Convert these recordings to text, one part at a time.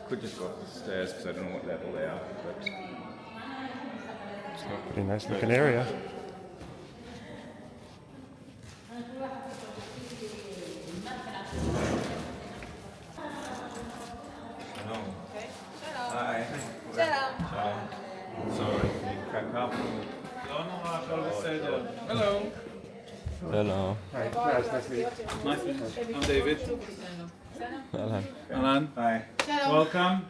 Could just go up the stairs because I don't know what level they are. But Pretty nice looking area. hi. Shalom. Sorry, crack up. Hello. Hello. Hi, nice to meet you. Nice to meet you. I'm David. Alan. Alan. Hi. Welcome.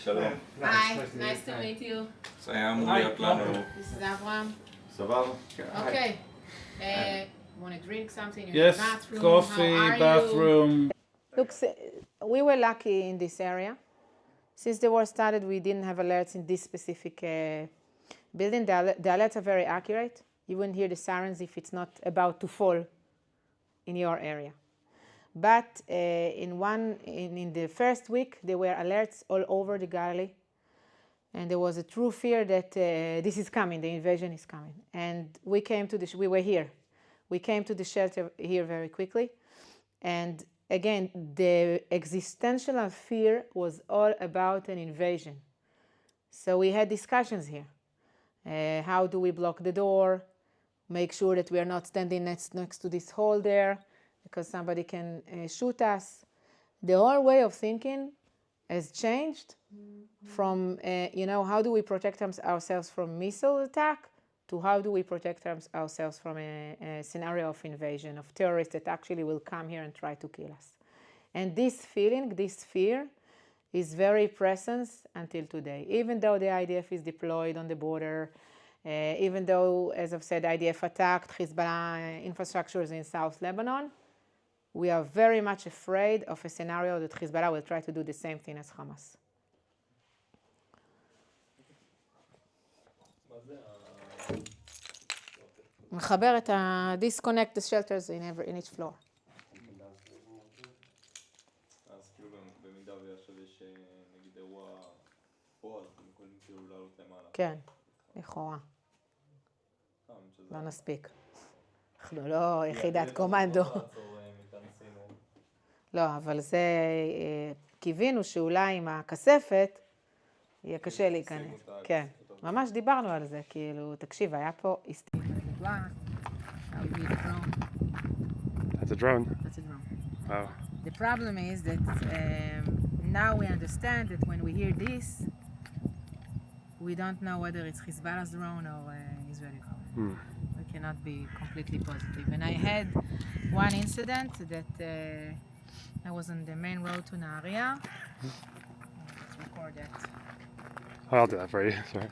Shalom. Hi, nice to meet you. זה היה אמור להיות לנו. This is Abraham. סבבה? Okay. Want to drink something? You Yes, have bathroom? coffee, How are bathroom. Look, we were lucky in this area. Since the war started, we didn't have alerts in this specific building. The alerts are very accurate. You wouldn't hear the sirens if it's not about to fall in your area. But in the first week, there were alerts all over the Galilee. And there was a true fear that this is coming, the invasion is coming. And we were here. We came to the shelter here very quickly. And again, the existential fear was all about an invasion. So we had discussions here. How do we block the door? Make sure that we are not standing next to this hole there because somebody can shoot us. The whole way of thinking has changed from, how do we protect ourselves from missile attack to how do we protect ourselves from a scenario of invasion, of terrorists that actually will come here and try to kill us. And this feeling, this fear, is very present until today. Even though the IDF is deployed on the border, even though, as I've said, IDF attacked Hezbollah infrastructures in South Lebanon, we are very much afraid of a scenario that Hezbollah will try to do the same thing as Hamas. מחבר את disconnect the shelters in each floor. אז כאילו במידה ויש נגיד אירוע פה, אז אתם יכולים כאילו לעלות למעלה. כן, לכאורה. לא נספיק. אנחנו לא יחידת קומנדו. לא, אבל זה, קיווינו שאולי עם הכספת יהיה קשה להיכנס. כן, ממש דיברנו על זה, כאילו, תקשיב, היה פה הסתיק. That's a drone. That's a drone. Wow. The problem is that now we understand that when we hear this, we don't know whether it's Hezbollah's drone or Israeli drone. We cannot be completely positive. And I had one incident that I was on the main road to Nahariya. Let's record that. I'll do that for you. Sorry.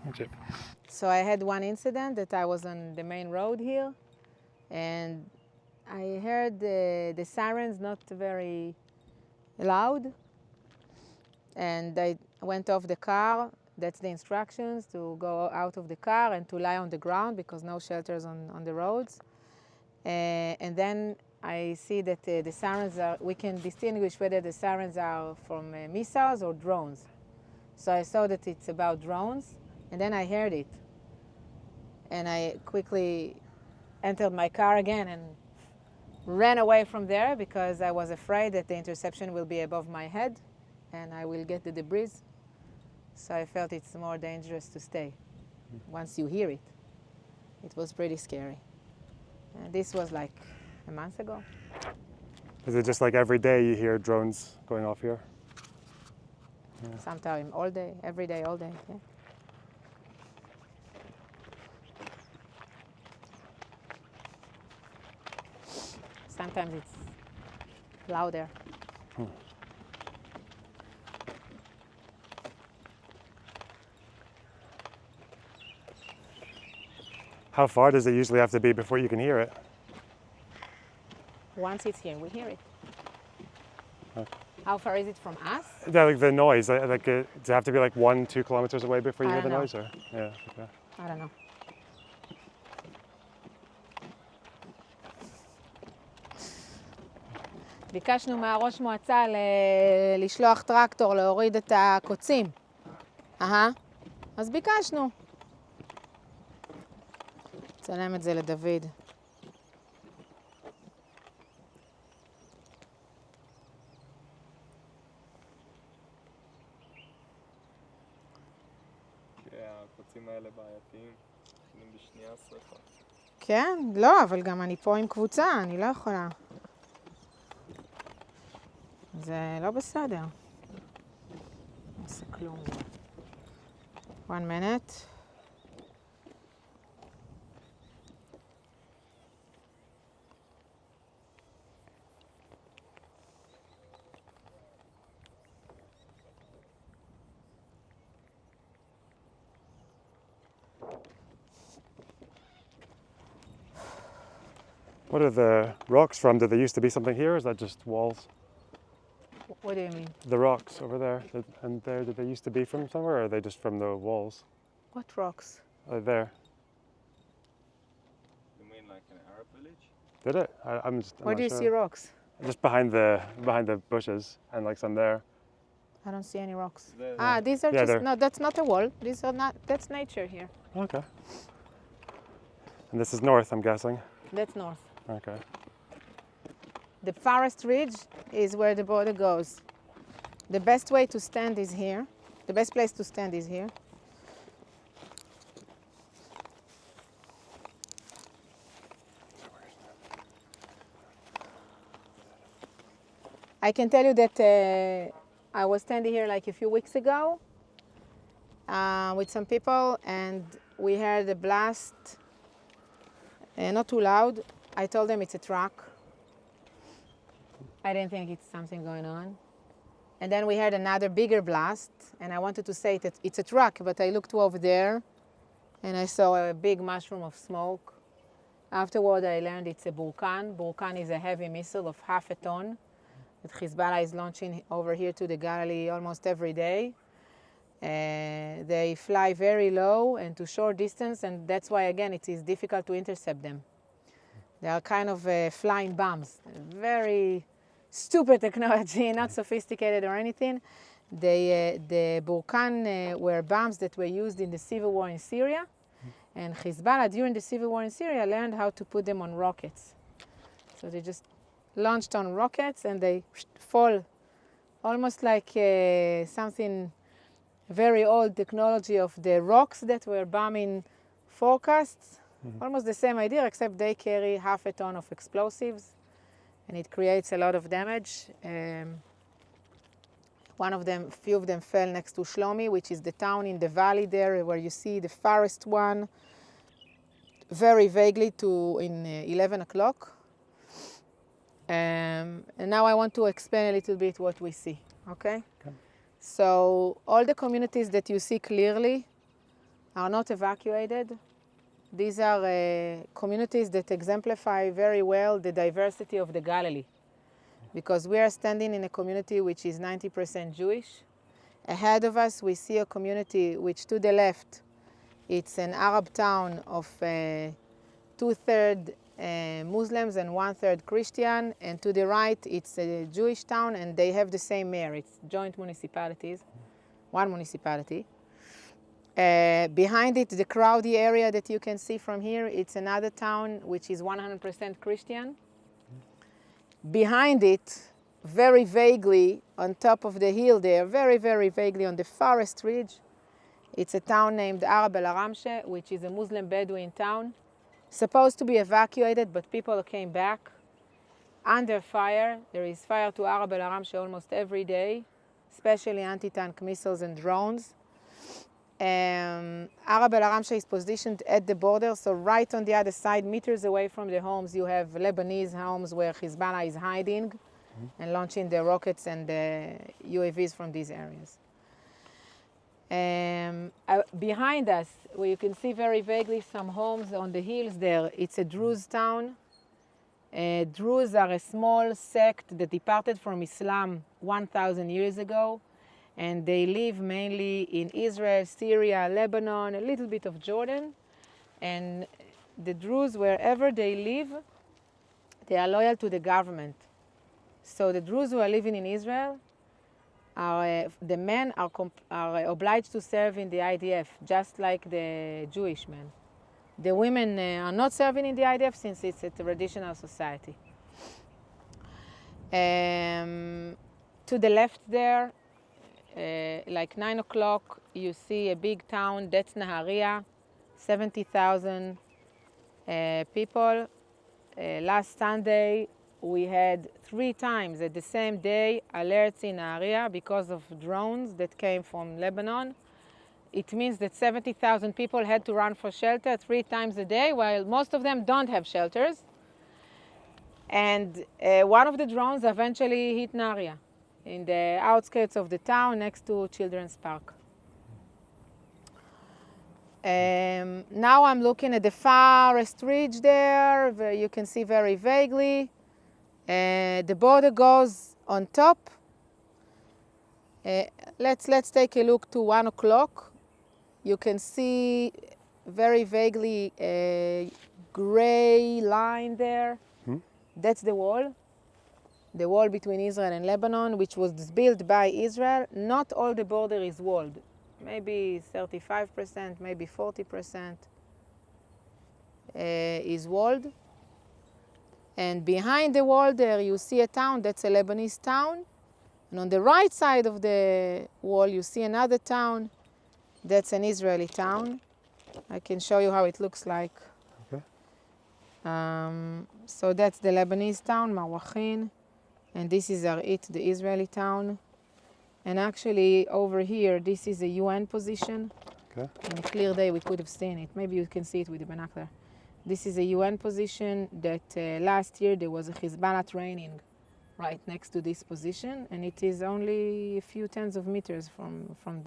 Okay. So I had one incident that I was on the main road here, and I heard the sirens not very loud, and I went off the car. That's the instructions, to go out of the car and to lie on the ground because no shelters on the roads. And then I see that the sirens we can distinguish whether the sirens are from missiles or drones. So I saw that it's about drones. And then I heard it. And I quickly entered my car again and ran away from there because I was afraid that the interception will be above my head and I will get the debris. So I felt it's more dangerous to stay once you hear it. It was pretty scary. And this was like a month ago. Is it just like every day you hear drones going off here? Yeah. Sometimes all day, every day, all day, yeah. Sometimes it's louder. How far does it usually have to be before you can hear it? Once it's here, we hear it. Okay. How far is it from us? Yeah, like the noise. Does it have to be like 1-2 kilometers away before you hear the noise? Or? Yeah. Okay. I don't know. ביקשנו מהראש מועצה לשלוח טרקטור להוריד את הקוצים אז ביקשנו. צלם את זה לדוד. הקוצים האלה בעייתיים, מתחילים בשנייה שריפה. כן, לא, אבל גם אני פה עם קבוצה, אני לא יכולה. זה לא בסדר. לא עושה כלום. 1 minute. What are the rocks from? Did there used to be something here, or is that just walls? What do you mean? The rocks over there and there, did they used to be from somewhere, or are they just from the walls? What rocks? There. You mean like an Arab village? Did it? I'm Where not do you sure. see rocks? Just behind the bushes and like some there. I don't see any rocks. There. These are Yeah, just, they're- no, that's not a wall. These are not, that's nature here. Okay. And this is north, I'm guessing. That's north. Okay. The farthest ridge is where the border goes. The best way to stand is here. The best place to stand is here. I can tell you that I was standing here like a few weeks ago with some people, and we heard a blast, not too loud. I told them it's a truck. I didn't think it's something going on. And then we heard another bigger blast, and I wanted to say that it's a truck, but I looked over there, and I saw a big mushroom of smoke. Afterward, I learned it's a Burkan. Burkan is a heavy missile of 1/2 ton that Hezbollah is launching over here to the Galilee almost every day. They fly very low and to short distance, and that's why, again, it is difficult to intercept them. They are kind of flying bombs. Very stupid technology, not sophisticated or anything. The Burkan were bombs that were used in the civil war in Syria. And Hezbollah, during the civil war in Syria, learned how to put them on rockets. So they just launched on rockets and they fall, almost like something very old technology of the rocks that were bombing forecasts. Almost the same idea, except they carry 1/2 ton of explosives, and it creates a lot of damage. Few of them fell next to Shlomi, which is the town in the valley there where you see the farthest one, very vaguely in 11 o'clock. And now I want to explain a little bit what we see, okay? So all the communities that you see clearly are not evacuated. These are communities that exemplify very well the diversity of the Galilee, because we are standing in a community which is 90% Jewish. Ahead of us, we see a community which, to the left, it's an Arab town of 2/3 Muslims and 1/3 Christian, and to the right, it's a Jewish town, and they have the same mayor. It's joint municipalities, one municipality. Behind it, the crowdy area that you can see from here, it's another town which is 100% Christian. Behind it, very vaguely, on top of the hill there, very, very vaguely on the farthest ridge, it's a town named Arab El Aramshe, which is a Muslim Bedouin town. Supposed to be evacuated, but people came back. Under fire, there is fire to Arab El Aramshe almost every day, especially anti-tank missiles and drones. Arab El Aramshe is positioned at the border, so right on the other side, meters away from the homes, you have Lebanese homes where Hezbollah is hiding and launching the rockets and the UAVs from these areas. Behind us, where you can see very vaguely some homes on the hills there, it's a Druze town. Druze are a small sect that departed from Islam 1,000 years ago. And they live mainly in Israel, Syria, Lebanon, a little bit of Jordan. And the Druze, wherever they live, they are loyal to the government. So the Druze who are living in Israel, the men are obliged to serve in the IDF, just like the Jewish men. The women are not serving in the IDF since it's a traditional society. To the left there, like 9 o'clock, you see a big town, that's Nahariya, 70,000 people. Last Sunday, we had 3 times at the same day alerts in Nahariya because of drones that came from Lebanon. It means that 70,000 people had to run for shelter 3 times a day, while most of them don't have shelters. And one of the drones eventually hit Nahariya in the outskirts of the town next to Children's Park. Now I'm looking at the farthest ridge there, where you can see very vaguely. The border goes on top. Let's take a look to 1 o'clock. You can see very vaguely a gray line there. That's the wall between Israel and Lebanon, which was built by Israel. Not all the border is walled. Maybe 35%, maybe 40% is walled. And behind the wall there, you see a town, that's a Lebanese town. And on the right side of the wall, you see another town, that's an Israeli town. I can show you how it looks like. Okay. So that's the Lebanese town, Marwachin, and this is Arit, the Israeli town. And actually over here, this is a UN position. Okay. On a clear day, we could have seen it. Maybe you can see it with the binocular. This is a UN position that last year there was a Hezbollah training right next to this position, and it is only a few tens of meters from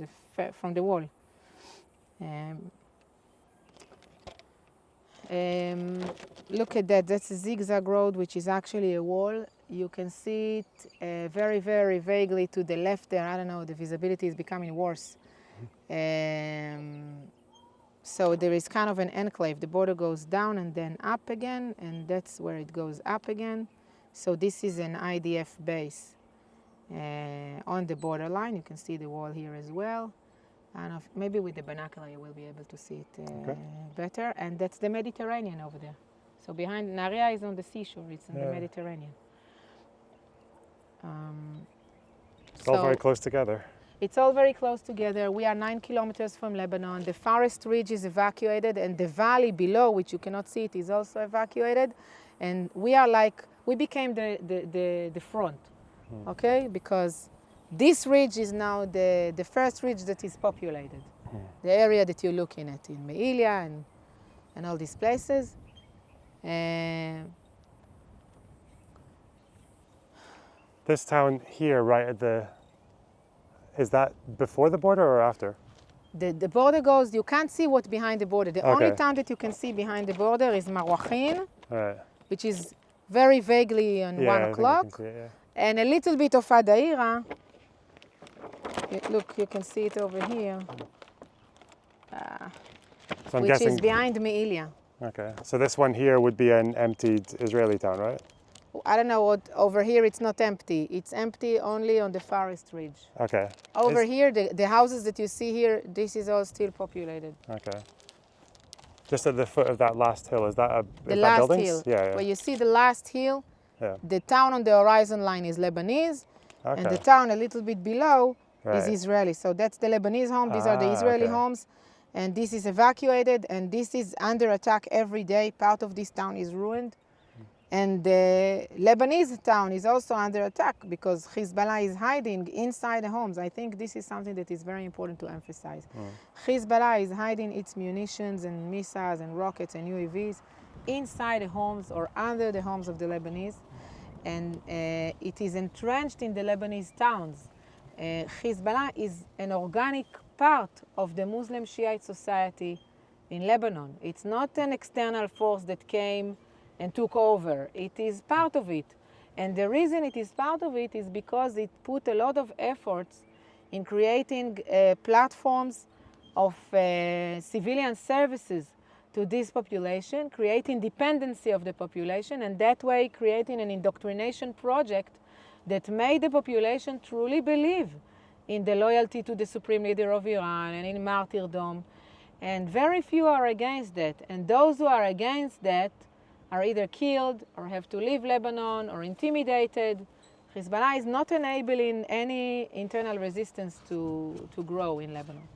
the wall. Look at that, that's a zigzag road, which is actually a wall. You can see it very, very vaguely to the left there. I don't know, the visibility is becoming worse. So there is kind of an enclave. The border goes down and then up again, and that's where it goes up again. So this is an IDF base on the borderline. You can see the wall here as well. And maybe with the binocular you will be able to see it better. And that's the Mediterranean over there. So behind Nahariya is on the seashore. It's in the Mediterranean. It's all very close together. It's all very close together. We are 9 kilometers from Lebanon. The forest ridge is evacuated, and the valley below, which you cannot see it, is also evacuated. And we are like, we became the front, okay? Because this ridge is now the first ridge that is populated. The area that you're looking at in Me'ilia and all these places. This town here, right at the, is that before the border or after? The border goes, you can't see what's behind the border. The only town that you can see behind the border is Marwachin, which is very vaguely on 1 o'clock. And a little bit of Adaira. Look, you can see it over here, So I'm which guessing, is behind Me'ilia. Okay, so this one here would be an emptied Israeli town, right? I don't know what, over here it's not empty. It's empty only on the forest ridge. Okay. Over here, the houses that you see here, this is all still populated. Okay. Just at the foot of that last hill, is that The last buildings? hill. Yeah. Where you see the last hill, the town on the horizon line is Lebanese, and the town a little bit below is Israeli. So that's the Lebanese home, these are the Israeli homes, and this is evacuated, and this is under attack every day. Part of this town is ruined. And the Lebanese town is also under attack because Hezbollah is hiding inside the homes. I think this is something that is very important to emphasize. Hezbollah is hiding its munitions and missiles and rockets and UAVs inside the homes or under the homes of the Lebanese. And it is entrenched in the Lebanese towns. Hezbollah is an organic part of the Muslim Shiite society in Lebanon. It's not an external force that came and took over. It is part of it. And the reason it is part of it is because it put a lot of efforts in creating platforms of civilian services to this population, creating dependency of the population, and that way creating an indoctrination project that made the population truly believe in the loyalty to the supreme leader of Iran and in martyrdom. And very few are against that. And those who are against that are either killed or have to leave Lebanon or intimidated. Hezbollah is not enabling any internal resistance to grow in Lebanon.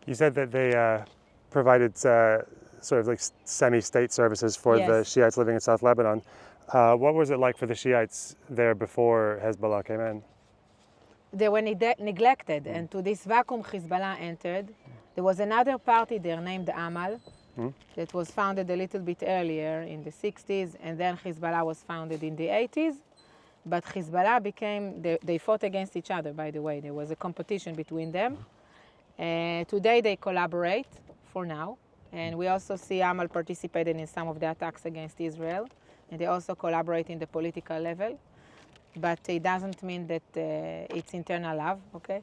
You said that they provided sort of like semi-state services for the Yes. Shiites living in South Lebanon. What was it like for the Shiites there before Hezbollah came in? They were neglected, and to this vacuum Hezbollah entered. There was another party there named Amal that was founded a little bit earlier in the 60s, and then Hezbollah was founded in the 80s. But Hezbollah became, they fought against each other, by the way. There was a competition between them. Today they collaborate, for now. And we also see Amal participated in some of the attacks against Israel. And they also collaborate in the political level. But it doesn't mean that it's internal love, okay?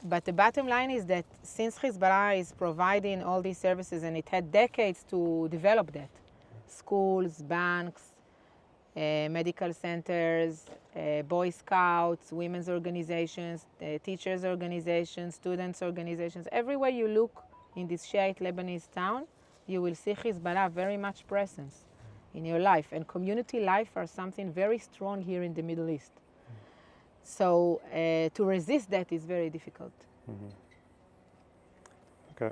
But the bottom line is that since Hezbollah is providing all these services, and it had decades to develop that, schools, banks, medical centers, Boy Scouts, women's organizations, teachers' organizations, students' organizations. Everywhere you look in this Shiite Lebanese town, you will see Hezbollah very much presence in your life. And community life are something very strong here in the Middle East. So to resist that is very difficult. Okay.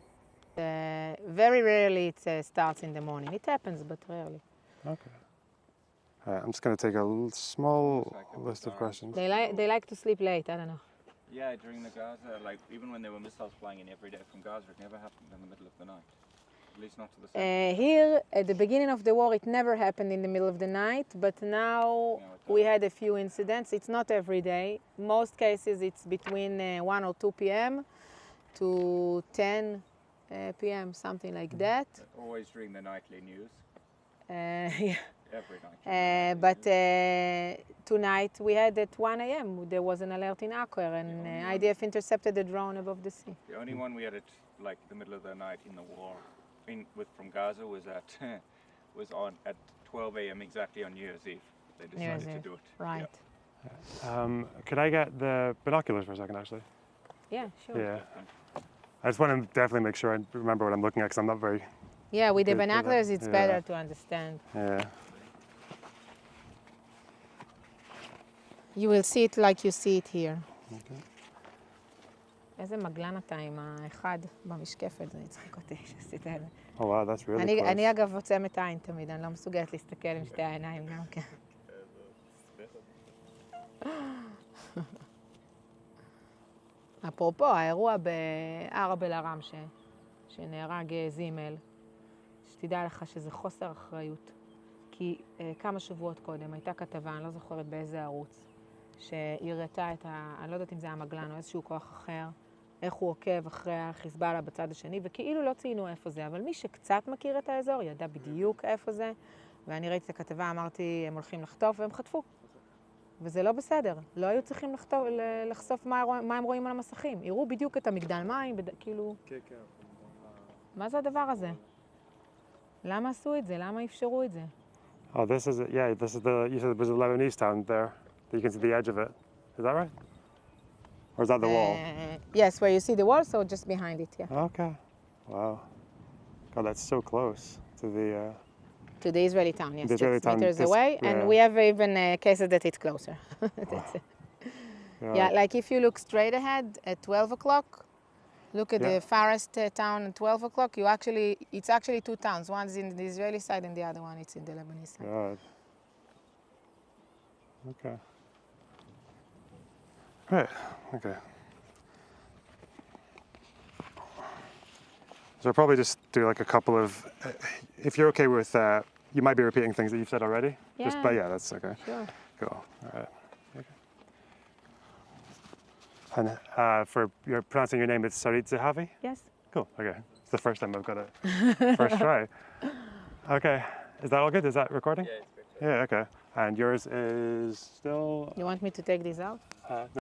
Very rarely it starts in the morning. It happens, but rarely. Okay. I'm just going to take a small list of questions. They like to sleep late, I don't know. Yeah, during the Gaza, like even when there were missiles flying in every day from Gaza, it never happened in the middle of the night. At least not to the same. Here, at the beginning of the war, it never happened in the middle of the night, but now we had a few incidents. It's not every day. Most cases, it's between 1 or 2 p.m. to 10 p.m., something like that. Always during the nightly news. Yeah. Every night. But tonight we had at 1 a.m. there was an alert in Akher, and IDF intercepted a drone above the sea. The only one we had at like the middle of the night in the war, from Gaza was at 12 a.m. exactly on New Year's Eve. They decided to do it. Right. Yeah. Could I get the binoculars for a second, actually? Yeah, sure. Yeah. I just want to definitely make sure I remember what I'm looking at, because I'm not very... Yeah, with the Good for that. binoculars, it's Yeah. better to understand. Yeah. You will see it like you see it here. Okay. איזה מגלן אתה עם האחד במשקפת, זה הצחיק אותי שעשית את זה. Oh wow, that's really close. אני אגב עוצמת עין תמיד, אני לא מסוגלת להסתכל עם שתי העיניים גם כן. אפרופו, האירוע בערב אל-ערם שנהרג זימל, שתדע לך שזה חוסר אחריות. כי כמה שבועות קודם הייתה כתבה, אני לא זוכרת באיזה ערוץ, שהראתה אני לא יודעת אם זה המגלן או איזשהו כוח אחר, איך הוא עוקב אחרי החיזבאללה בצד השני, וכאילו לא ציינו איפה זה, אבל מי שקצת מכיר את האזור ידע בדיוק איפה זה, ואני ראיתי את הכתבה, אמרתי, הם הולכים לחטוף, והם חטפו. וזה לא בסדר, לא היו צריכים לחשוף מה הם רואים על המסכים. יראו בדיוק את המגדל מים, כאילו... מה זה הדבר הזה? למה עשו את זה? למה אפשרו את זה? Oh, this is it. Yeah, this is you said it was a Lebanese town there. You can see the edge of it. Is that right? Or is that the wall? Yes, where you see the wall, so just behind it, yeah. Okay. Wow. God, that's so close to the... To the Israeli town, yes, The Israeli 6 town, meters this- away, yeah. and we have even cases that it's closer. That's it. Yeah, like if you look straight ahead at 12 o'clock, look at Yeah. the farthest town at 12 o'clock, it's actually two towns. One's in the Israeli side and the other one it's in the Lebanese side. God. Okay. Right. Okay. So I'll probably just do like a couple of... if you're okay with... you might be repeating things that you've said already. Yeah. But yeah, that's okay. Sure. Cool. All right. Okay. And for your pronouncing your name, it's Sarit Zahavi? Yes. Cool. Okay. It's the first time I've got it. First try. Okay. Is that all good? Is that recording? Yeah, it's good. Yeah, okay. And yours is still... You want me to take this out?